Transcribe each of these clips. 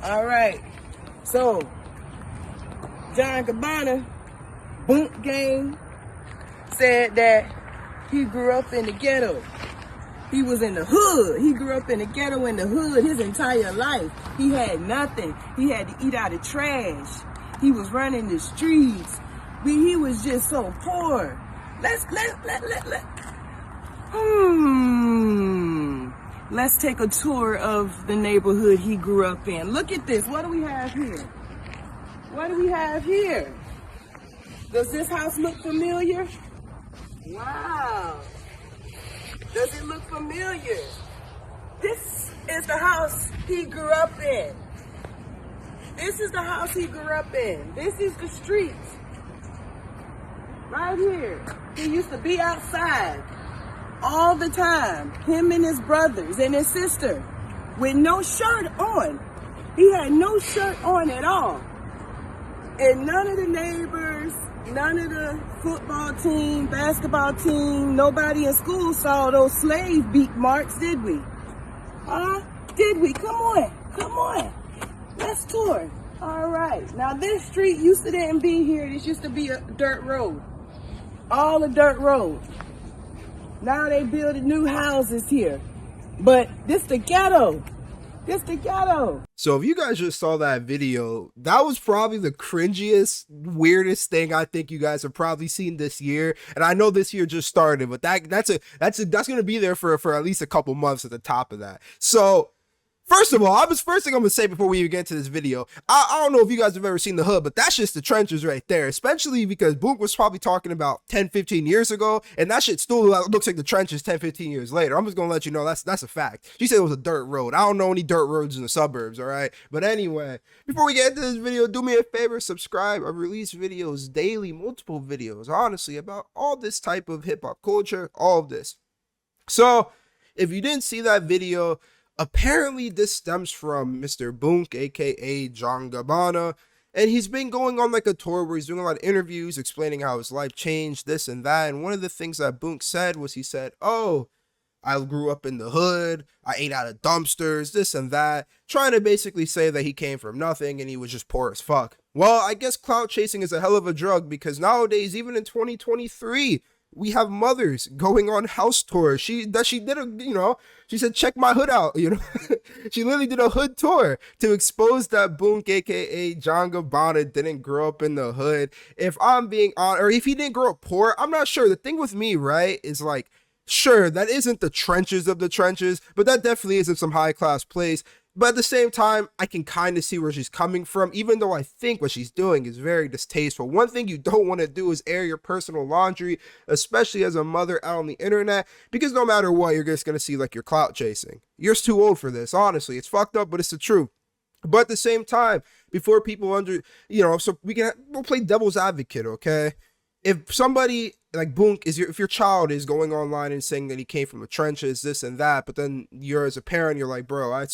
All right. So, John Gabbana, Boonk Gang, said that he grew up in the ghetto. He was in the hood. He grew up in the ghetto in the hood his entire life. He had nothing. He had to eat out of trash. He was running the streets. He was just so poor. Let's take a tour of the neighborhood he grew up in. Look at this. What do we have here? What do we have here? Does this house look familiar? Wow. Does it look familiar? This is the house he grew up in. This is the house he grew up in. This is the street. Right here. He used to be outside all the time. Him and his brothers and his sister with no shirt on. He had no shirt on at all. And none of the neighbors, none of the football team, basketball team, nobody in school saw those slave beat marks, did we? Huh? Did we? Come on. Come on. Let's tour. All right. Now this street used to didn't be here. This used to be a dirt road. All a dirt road. Now they building new houses here. But this the ghetto. This the ghetto. So if you guys just saw that video, that was probably the cringiest, weirdest thing I think you guys have probably seen this year. And I know this year just started, but that's gonna be there for at least a couple months at the top of that. So first of all, first thing I'm gonna say before we even get to this video, I don't know if you guys have ever seen the hood, but that's just the trenches right there, especially because Boonk was probably talking about 10, 15 years ago, and that shit still looks like the trenches 10, 15 years later. I'm just gonna let you know that's a fact. She said it was a dirt road. I don't know any dirt roads in the suburbs, all right? But anyway, before we get into this video, do me a favor, subscribe. I release videos daily, multiple videos, honestly, about all this type of hip-hop culture, all of this. So, if you didn't see that video, apparently this stems from Mr. Boonk, aka John Gabbana, and he's been going on like a tour where he's doing a lot of interviews explaining how his life changed, this and that. And one of the things that Boonk said was, he said, oh, I grew up in the hood, I ate out of dumpsters, this and that, trying to basically say that he came from nothing and he was just poor as fuck. Well, I guess clout chasing is a hell of a drug, because nowadays, even in 2023, we have mothers going on house tours. She did a, she said, check my hood out, She literally did a hood tour to expose that Boonk, aka John Gabbana, didn't grow up in the hood. If I'm being honest, or if he didn't grow up poor, I'm not sure. The thing with me, right, is like, sure, that isn't the trenches of the trenches, but that definitely isn't some high class place. But at the same time, I can kind of see where she's coming from, even though I think what she's doing is very distasteful. One thing you don't want to do is air your personal laundry, especially as a mother out on the internet, because no matter what, you're just going to see like you're clout chasing. You're too old for this, honestly. It's fucked up, but it's the truth. But at the same time, before people so we'll play devil's advocate, okay? If somebody like Boonk if your child is going online and saying that he came from the trenches, this and that, but then you're as a parent, you're like, bro, I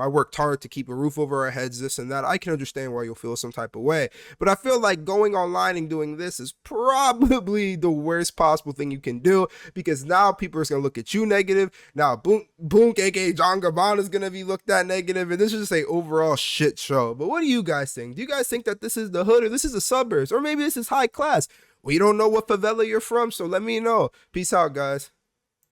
worked hard to keep a roof over our heads, this and that. I can understand why you'll feel some type of way. But I feel like going online and doing this is probably the worst possible thing you can do, because now people are going to look at you negative. Now Boonk, aka John Gabbana, is going to be looked at negative, and this is just a overall shit show. But what do you guys think? Do you guys think that this is the hood, or this is the suburbs, or maybe this is high class? We don't know what favela you're from, so let me know. Peace out, guys.